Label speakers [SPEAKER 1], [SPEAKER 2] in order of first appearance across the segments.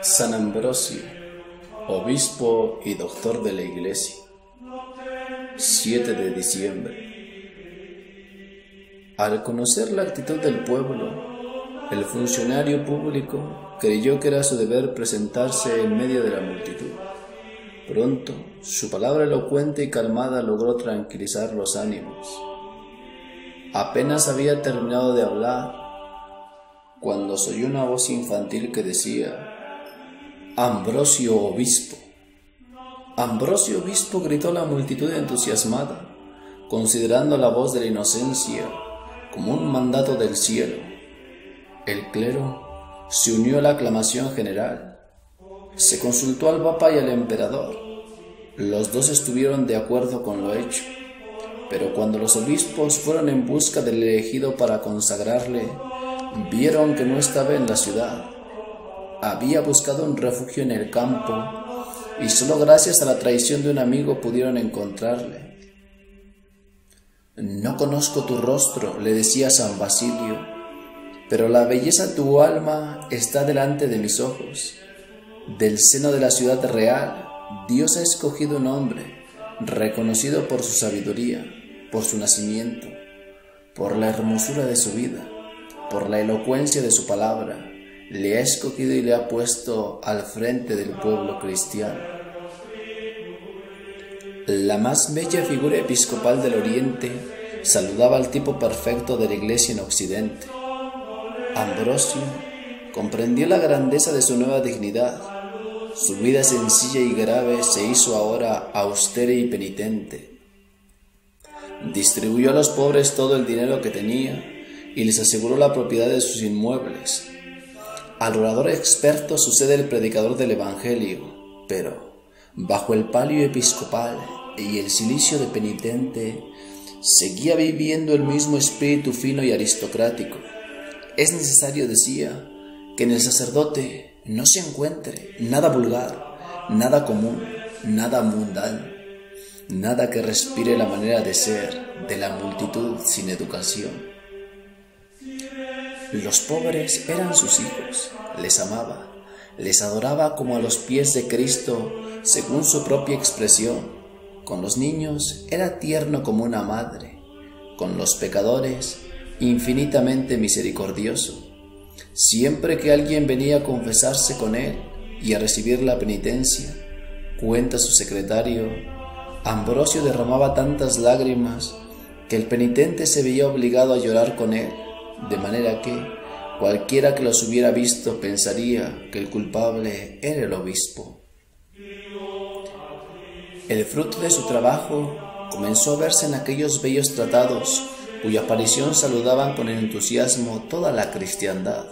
[SPEAKER 1] San Ambrosio, obispo y doctor de la Iglesia. 7 de diciembre. Al conocer la actitud del pueblo, el funcionario público creyó que era su deber presentarse en medio de la multitud. Pronto, su palabra elocuente y calmada logró tranquilizar los ánimos. Apenas había terminado de hablar cuando se oyó una voz infantil que decía: «Ambrosio obispo». «Ambrosio obispo», gritó la multitud entusiasmada, considerando la voz de la inocencia como un mandato del cielo. El clero se unió a la aclamación general. Se consultó al papa y al emperador. Los dos estuvieron de acuerdo con lo hecho, pero cuando los obispos fueron en busca del elegido para consagrarle, vieron que no estaba en la ciudad. Había buscado un refugio en el campo y solo gracias a la traición de un amigo pudieron encontrarle. «No conozco tu rostro», le decía San Basilio, «pero la belleza de tu alma está delante de mis ojos. Del seno de la ciudad real, Dios ha escogido un hombre, reconocido por su sabiduría, por su nacimiento, por la hermosura de su vida, por la elocuencia de su palabra. Le ha escogido y le ha puesto al frente del pueblo cristiano». La más bella figura episcopal del Oriente saludaba al tipo perfecto de la Iglesia en Occidente. Ambrosio comprendió la grandeza de su nueva dignidad. Su vida sencilla y grave se hizo ahora austera y penitente. Distribuyó a los pobres todo el dinero que tenía y les aseguró la propiedad de sus inmuebles. Al orador experto sucede el predicador del Evangelio, pero bajo el palio episcopal y el cilicio de penitente seguía viviendo el mismo espíritu fino y aristocrático. Es necesario, decía, que en el sacerdote no se encuentre nada vulgar, nada común, nada mundano, nada que respire la manera de ser de la multitud sin educación. Los pobres eran sus hijos, les amaba, les adoraba como a los pies de Cristo, según su propia expresión. Con los niños era tierno como una madre, con los pecadores infinitamente misericordioso. Siempre que alguien venía a confesarse con él y a recibir la penitencia, cuenta su secretario, Ambrosio derramaba tantas lágrimas que el penitente se veía obligado a llorar con él, de manera que cualquiera que los hubiera visto pensaría que el culpable era el obispo. El fruto de su trabajo comenzó a verse en aquellos bellos tratados cuya aparición saludaban con entusiasmo toda la cristiandad: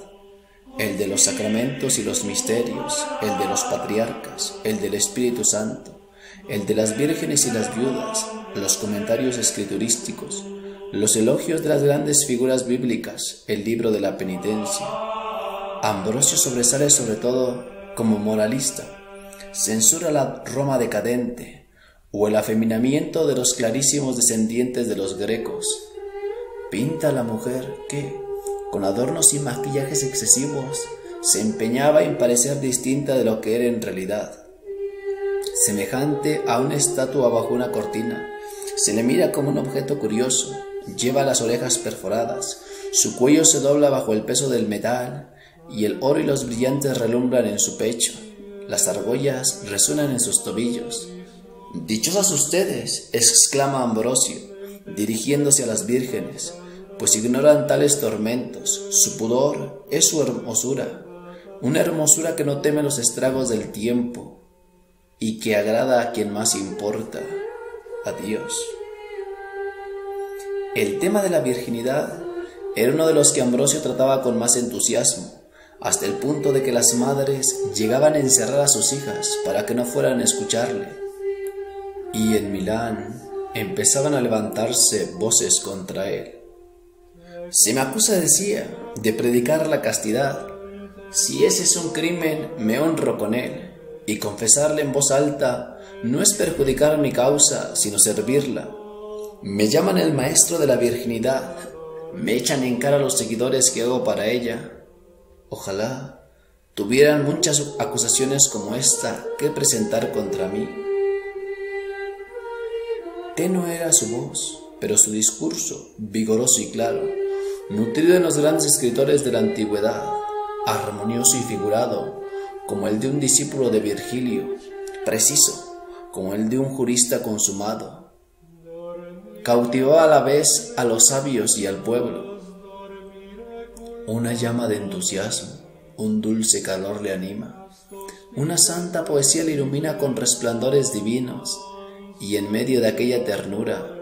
[SPEAKER 1] el de los sacramentos y los misterios, el de los patriarcas, el del Espíritu Santo, el de las vírgenes y las viudas, los comentarios escriturísticos, los elogios de las grandes figuras bíblicas, el libro de la penitencia. Ambrosio sobresale sobre todo como moralista. Censura la Roma decadente o el afeminamiento de los clarísimos descendientes de los grecos. Pinta a la mujer que, con adornos y maquillajes excesivos, se empeñaba en parecer distinta de lo que era en realidad. Semejante a una estatua bajo una cortina, se le mira como un objeto curioso. Lleva las orejas perforadas, su cuello se dobla bajo el peso del metal y el oro y los brillantes relumbran en su pecho. Las argollas resuenan en sus tobillos. «Dichosas ustedes», exclama Ambrosio, dirigiéndose a las vírgenes, «pues ignoran tales tormentos. Su pudor es su hermosura, una hermosura que no teme los estragos del tiempo y que agrada a quien más importa, a Dios». El tema de la virginidad era uno de los que Ambrosio trataba con más entusiasmo, hasta el punto de que las madres llegaban a encerrar a sus hijas para que no fueran a escucharle. Y en Milán empezaban a levantarse voces contra él. «Se me acusa», decía, «de predicar la castidad. Si ese es un crimen, me honro con él, y confesarle en voz alta no es perjudicar mi causa, sino servirla. Me llaman el maestro de la virginidad, me echan en cara los seguidores que hago para ella. Ojalá tuvieran muchas acusaciones como esta que presentar contra mí. Tenue era su voz, pero su discurso, vigoroso y claro, nutrido en los grandes escritores de la antigüedad, armonioso y figurado, como el de un discípulo de Virgilio, preciso, como el de un jurista consumado, cautivaba a la vez a los sabios y al pueblo. Una llama de entusiasmo, un dulce calor le anima, una santa poesía le ilumina con resplandores divinos, y en medio de aquella ternura,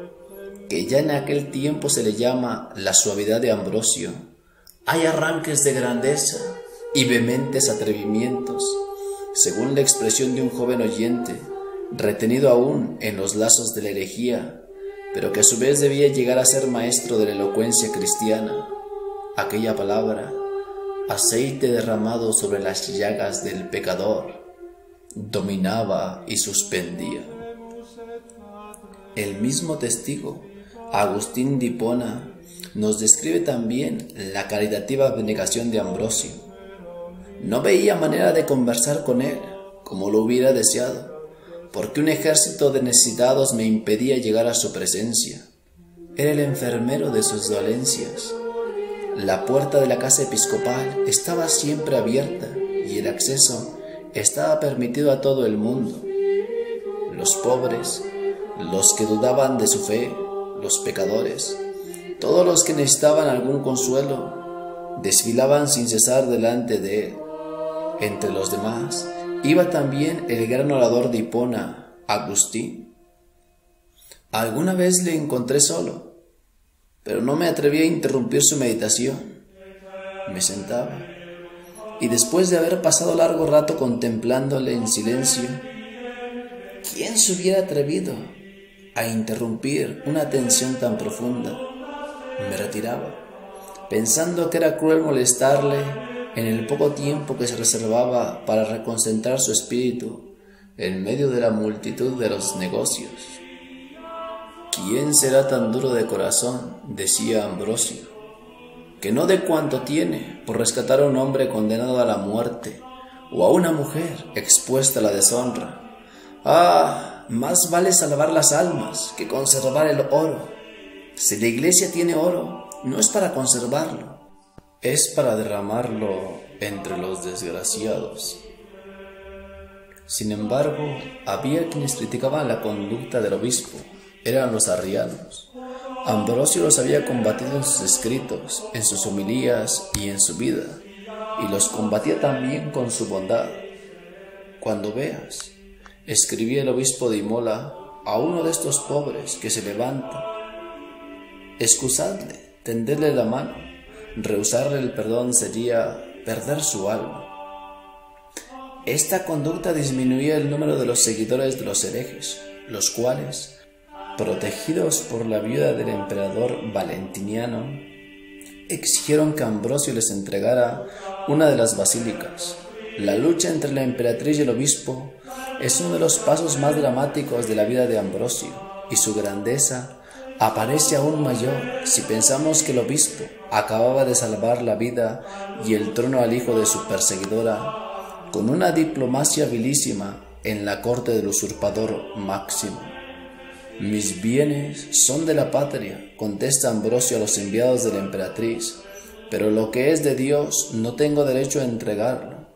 [SPEAKER 1] que ya en aquel tiempo se le llama la suavidad de Ambrosio, hay arranques de grandeza y vehementes atrevimientos, según la expresión de un joven oyente, retenido aún en los lazos de la herejía, pero que a su vez debía llegar a ser maestro de la elocuencia cristiana. Aquella palabra, aceite derramado sobre las llagas del pecador, dominaba y suspendía. El mismo testigo, Agustín de Hipona, nos describe también la caritativa abnegación de Ambrosio. No veía manera de conversar con él, como lo hubiera deseado, porque un ejército de necesitados me impedía llegar a su presencia. Era el enfermero de sus dolencias. La puerta de la casa episcopal estaba siempre abierta y el acceso estaba permitido a todo el mundo. Los pobres, los que dudaban de su fe, los pecadores, todos los que necesitaban algún consuelo, desfilaban sin cesar delante de él. Entre los demás iba también el gran orador de Hipona, Agustín. Alguna vez le encontré solo, pero no me atreví a interrumpir su meditación. Me sentaba, y después de haber pasado largo rato contemplándole en silencio, ¿quién se hubiera atrevido a interrumpir una atención tan profunda? Me retiraba, pensando que era cruel molestarle en el poco tiempo que se reservaba para reconcentrar su espíritu en medio de la multitud de los negocios. ¿Quién será tan duro de corazón?, decía Ambrosio, que no dé cuanto tiene por rescatar a un hombre condenado a la muerte o a una mujer expuesta a la deshonra. Más vale salvar las almas que conservar el oro. Si la iglesia tiene oro, no es para conservarlo, es para derramarlo entre los desgraciados. Sin embargo, había quienes criticaban la conducta del obispo. Eran los arrianos. Ambrosio los había combatido en sus escritos, en sus homilías y en su vida, y los combatía también con su bondad. Cuando veas, escribía el obispo de Imola, a uno de estos pobres que se levanta, excusadle, tenderle la mano, rehusarle el perdón sería perder su alma. Esta conducta disminuía el número de los seguidores de los herejes, los cuales, protegidos por la viuda del emperador Valentiniano, exigieron que Ambrosio les entregara una de las basílicas. La lucha entre la emperatriz y el obispo es uno de los pasos más dramáticos de la vida de Ambrosio, y su grandeza aparece aún mayor si pensamos que el obispo acababa de salvar la vida y el trono al hijo de su perseguidora con una diplomacia vilísima en la corte del usurpador Máximo. «Mis bienes son de la patria», contesta Ambrosio a los enviados de la emperatriz, «pero lo que es de Dios no tengo derecho a entregarlo.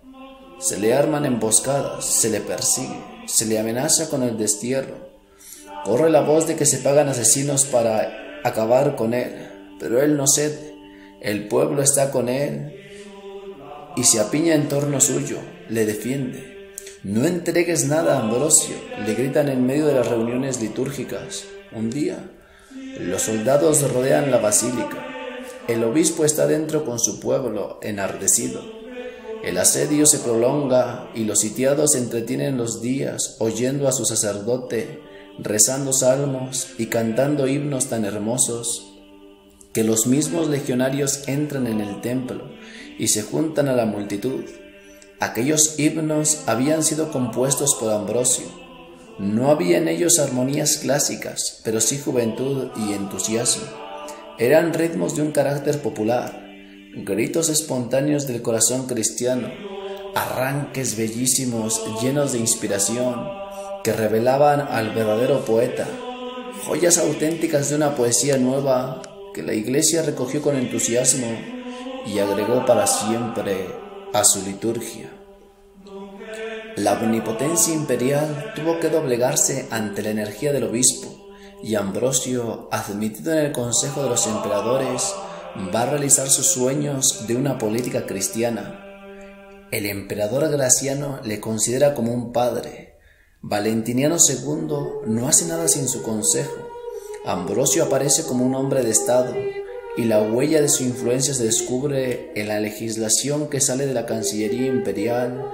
[SPEAKER 1] Se le arman emboscadas, se le persigue, se le amenaza con el destierro. Corre la voz de que se pagan asesinos para acabar con él, pero él no cede. El pueblo está con él y se apiña en torno suyo, le defiende. «No entregues nada a Ambrosio», le gritan en medio de las reuniones litúrgicas. Un día, los soldados rodean la basílica. El obispo está dentro con su pueblo, enardecido. El asedio se prolonga y los sitiados entretienen los días oyendo a su sacerdote, rezando salmos y cantando himnos tan hermosos que los mismos legionarios entran en el templo y se juntan a la multitud. Aquellos himnos habían sido compuestos por Ambrosio. No había en ellos armonías clásicas, pero sí juventud y entusiasmo. Eran ritmos de un carácter popular, gritos espontáneos del corazón cristiano, arranques bellísimos llenos de inspiración que revelaban al verdadero poeta, joyas auténticas de una poesía nueva que la Iglesia recogió con entusiasmo y agregó para siempre a su liturgia. La omnipotencia imperial tuvo que doblegarse ante la energía del obispo, y Ambrosio, admitido en el consejo de los emperadores, va a realizar sus sueños de una política cristiana. El emperador Graciano le considera como un padre. Valentiniano II no hace nada sin su consejo. Ambrosio aparece como un hombre de Estado, y la huella de su influencia se descubre en la legislación que sale de la Cancillería Imperial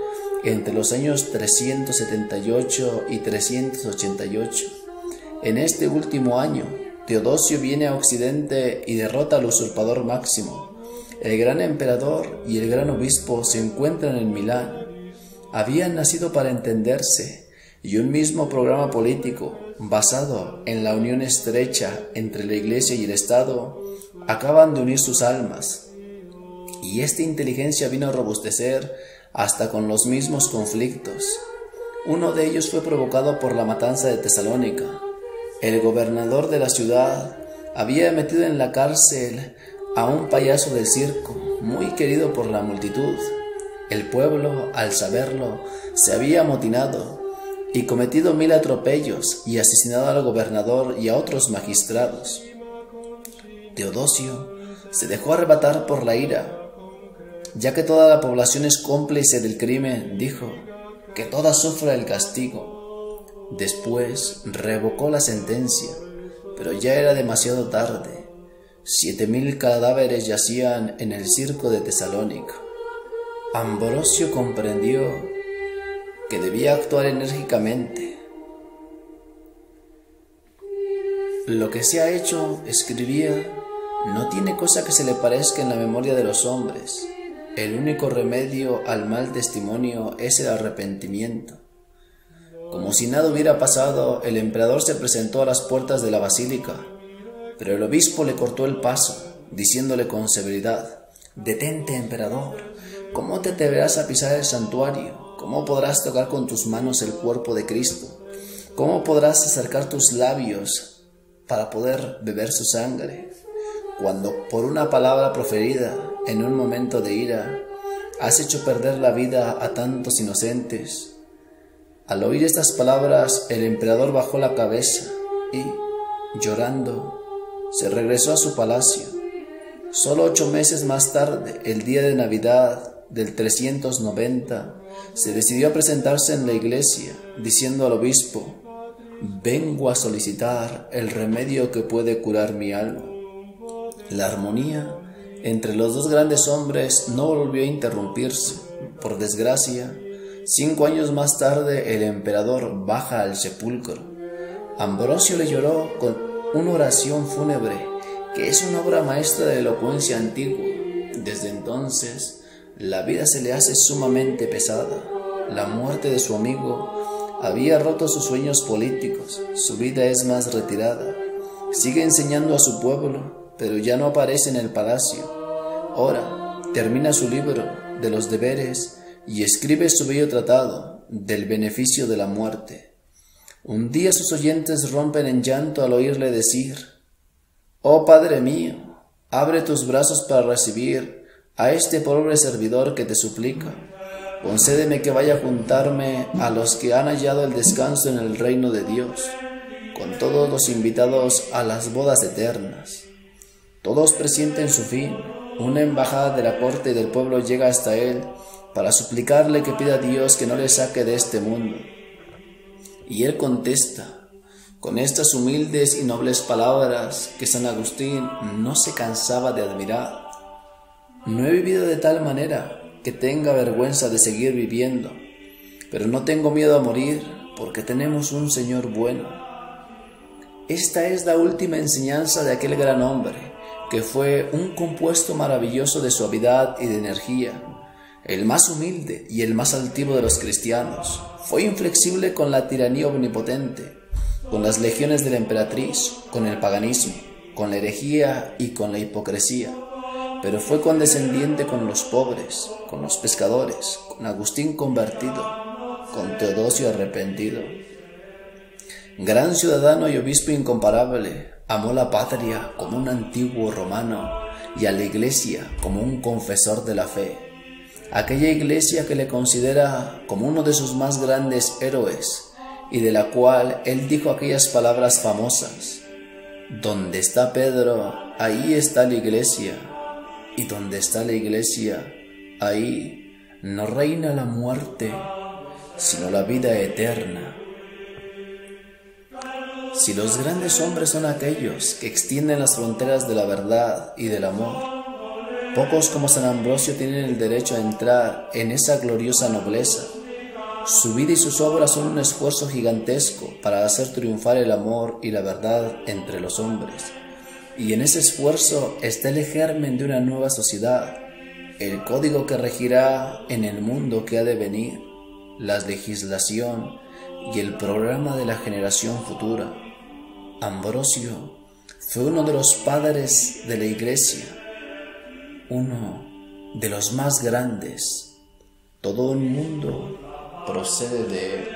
[SPEAKER 1] entre los años 378 y 388. En este último año, Teodosio viene a Occidente y derrota al usurpador Máximo. El gran emperador y el gran obispo se encuentran en Milán. Habían nacido para entenderse, y un mismo programa político, basado en la unión estrecha entre la Iglesia y el Estado, acaban de unir sus almas. Y esta inteligencia vino a robustecer hasta con los mismos conflictos. Uno de ellos fue provocado por la matanza de Tesalónica. El gobernador de la ciudad había metido en la cárcel a un payaso del circo, muy querido por la multitud. El pueblo, al saberlo, se había amotinado y cometido 1000 atropellos y asesinado al gobernador y a otros magistrados. Teodosio se dejó arrebatar por la ira. Ya que toda la población es cómplice del crimen, dijo, que toda sufra el castigo. Después revocó la sentencia, pero ya era demasiado tarde. 7000 cadáveres yacían en el circo de Tesalónica. Ambrosio comprendió que debía actuar enérgicamente. Lo que se ha hecho, escribía, no tiene cosa que se le parezca en la memoria de los hombres. El único remedio al mal testimonio es el arrepentimiento. Como si nada hubiera pasado, el emperador se presentó a las puertas de la basílica, pero el obispo le cortó el paso, diciéndole con severidad, «Detente, emperador, ¿cómo te atreverás a pisar el santuario? ¿Cómo podrás tocar con tus manos el cuerpo de Cristo? ¿Cómo podrás acercar tus labios para poder beber su sangre? Cuando por una palabra proferida en un momento de ira has hecho perder la vida a tantos inocentes». Al oír estas palabras, el emperador bajó la cabeza y, llorando, se regresó a su palacio. Solo 8 meses más tarde, el día de Navidad del 390, se decidió a presentarse en la iglesia, diciendo al obispo, «Vengo a solicitar el remedio que puede curar mi alma». La armonía entre los dos grandes hombres no volvió a interrumpirse. Por desgracia, 5 años más tarde el emperador baja al sepulcro. Ambrosio le lloró con una oración fúnebre, que es una obra maestra de elocuencia antigua. Desde entonces, la vida se le hace sumamente pesada. La muerte de su amigo había roto sus sueños políticos. Su vida es más retirada. Sigue enseñando a su pueblo, pero ya no aparece en el palacio. Ahora termina su libro de los deberes y escribe su bello tratado del beneficio de la muerte. Un día sus oyentes rompen en llanto al oírle decir, «Oh Padre mío, abre tus brazos para recibir a este pobre servidor que te suplica. Concédeme que vaya a juntarme a los que han hallado el descanso en el reino de Dios, con todos los invitados a las bodas eternas». Todos presienten su fin. Una embajada de la corte y del pueblo llega hasta él para suplicarle que pida a Dios que no le saque de este mundo. Y él contesta con estas humildes y nobles palabras que San Agustín no se cansaba de admirar. «No he vivido de tal manera que tenga vergüenza de seguir viviendo, pero no tengo miedo a morir porque tenemos un Señor bueno». Esta es la última enseñanza de aquel gran hombre, que fue un compuesto maravilloso de suavidad y de energía, el más humilde y el más altivo de los cristianos. Fue inflexible con la tiranía omnipotente, con las legiones de la emperatriz, con el paganismo, con la herejía y con la hipocresía, pero fue condescendiente con los pobres, con los pescadores, con Agustín convertido, con Teodosio arrepentido. Gran ciudadano y obispo incomparable, amó la patria como un antiguo romano y a la Iglesia como un confesor de la fe. Aquella Iglesia que le considera como uno de sus más grandes héroes y de la cual él dijo aquellas palabras famosas: donde está Pedro, ahí está la Iglesia, y donde está la Iglesia, ahí no reina la muerte, sino la vida eterna. Si los grandes hombres son aquellos que extienden las fronteras de la verdad y del amor, pocos como San Ambrosio tienen el derecho a entrar en esa gloriosa nobleza. Su vida y sus obras son un esfuerzo gigantesco para hacer triunfar el amor y la verdad entre los hombres. Y en ese esfuerzo está el germen de una nueva sociedad, el código que regirá en el mundo que ha de venir, la legislación y el programa de la generación futura. Ambrosio fue uno de los padres de la Iglesia, uno de los más grandes. Todo el mundo procede de él.